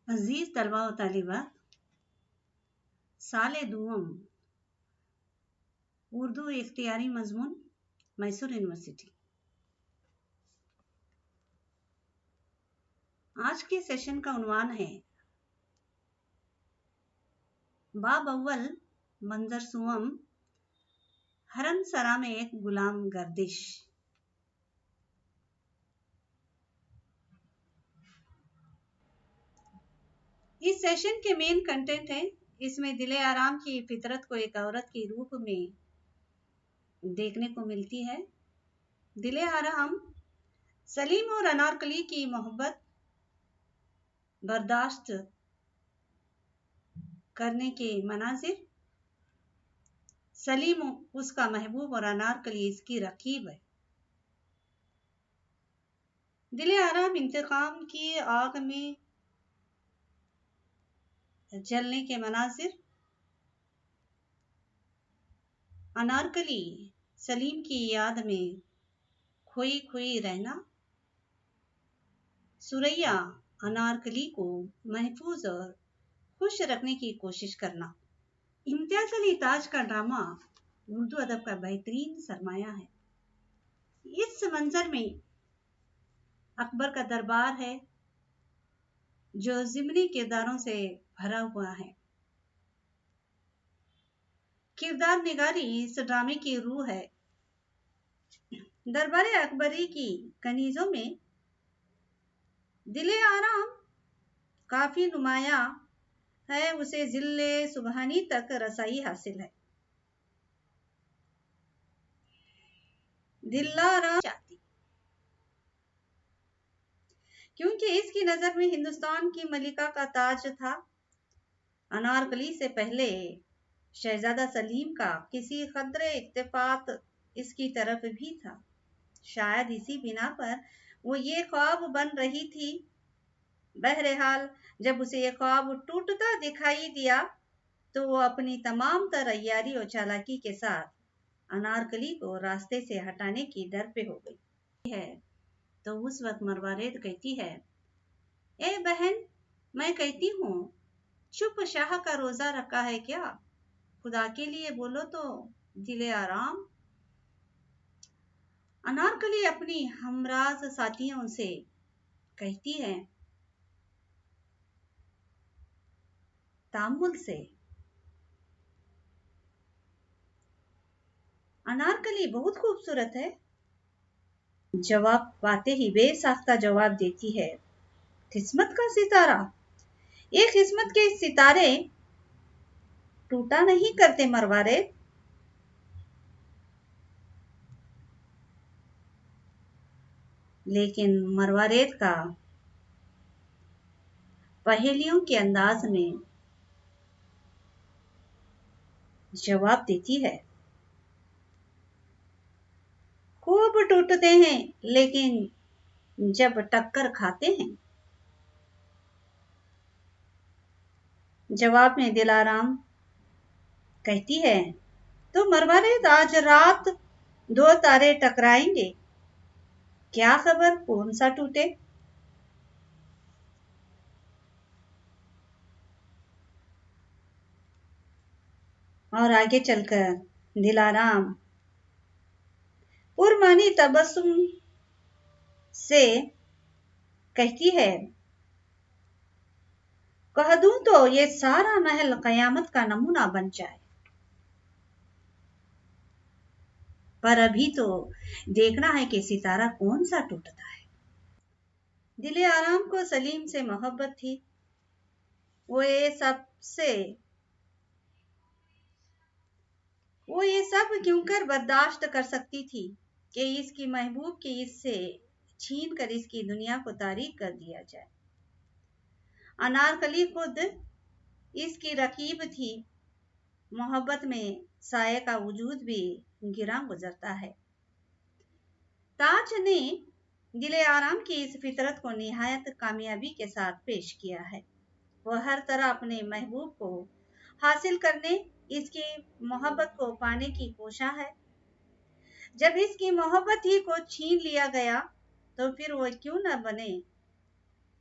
عزیز طلبہ و طالبات، سال دوم اردو اختیاری مضمون میسور یونیورسٹی۔ آج کے سیشن کا عنوان ہے باب اول منظر سوم حرم سرا میں ایک غلام گردش۔ اس سیشن کے مین کنٹینٹ ہے، اس میں دل آرام کی فطرت کو ایک عورت کی روپ میں دیکھنے کو ملتی ہے۔ دل آرام سلیم اور انارکلی کی محبت برداشت کرنے کے مناظر۔ سلیم اس کا محبوب اور انارکلی اس کی رقیب ہے۔ دل آرام انتقام کی آگ میں جلنے کے مناظر۔ انارکلی سلیم کی یاد میں کھوئی کھوئی رہنا۔ سوریا انارکلی کو محفوظ اور خوش رکھنے کی کوشش کرنا۔ امتیاز علی تاج کا ڈرامہ اردو ادب کا بہترین سرمایہ ہے۔ اس منظر میں اکبر کا دربار ہے جو ضمنی کرداروں سے بھرا ہوا ہے۔ کردار نگاری اس ڈرامے کی روح ہے۔ دربار اکبری کی کنیزوں میں دل آرام کافی نمایاں ہے، اسے ذل سبحانی تک رسائی حاصل ہے۔ دل آرام چاہتی کیونکہ اس کی نظر میں ہندوستان کی ملکہ کا تاج تھا۔ انارکلی سے پہلے شہزادہ سلیم کا کسی قدر التفات اس کی طرف بھی تھا۔ شاید اسی بنا پر وہ یہ خواب بن رہی تھی۔ بہرحال جب اسے یہ خواب ٹوٹتا دکھائی دیا تو وہ اپنی تمام تر عیاری اور چالاکی کے ساتھ انارکلی کو راستے سے ہٹانے کی درپے ہو گئی ہے۔ تو اس وقت مروارید کہتی ہے، اے بہن، میں کہتی ہوں چپ شاہ کا روزہ رکھا ہے کیا؟ خدا کے لیے بولو تو دل آرام۔ انارکلی اپنی ہمراز ساتھیوں سے کہتی ہے، تامل سے۔ انارکلی بہت خوبصورت ہے۔ جواب پاتے ہی بے ساختہ جواب دیتی ہے، قسمت کا ستارہ۔ یہ قسمت کے ستارے ٹوٹا نہیں کرتے مروارید۔ لیکن مروارید کا پہیلیوں کے انداز میں جواب دیتی ہے، خوب ٹوٹتے ہیں لیکن جب ٹکر کھاتے ہیں۔ جواب میں دل آرام کہتی ہے، تو مروارید آج رات 2 تارے ٹکرائیں گے، کیا خبر کون سا ٹوٹے؟ اور آگے چل کر دل آرام پرمعنی تبسم سے کہتی ہے، کہہ دوں تو یہ سارا محل قیامت کا نمونہ بن جائے، پر ابھی تو دیکھنا ہے کہ ستارہ کون سا ٹوٹتا ہے۔ دل آرام کو سلیم سے محبت تھی۔ وہ یہ سب کیوں کر برداشت کر سکتی تھی کہ اس کی محبوب کی اس سے چھین کر اس کی دنیا کو تاریک کر دیا جائے۔ انارکلی خود اس کی رقیب تھی۔ محبت میں سائے کا وجود بھی گراں گزرتا ہے۔ تاج نے دل آرام کی اس فطرت کو نہایت کامیابی کے ساتھ پیش کیا ہے۔ وہ ہر طرح اپنے محبوب کو حاصل کرنے، اس کی محبت کو پانے کی کوشاں ہے۔ جب اس کی محبت ہی کو چھین لیا گیا تو پھر وہ کیوں نہ بنے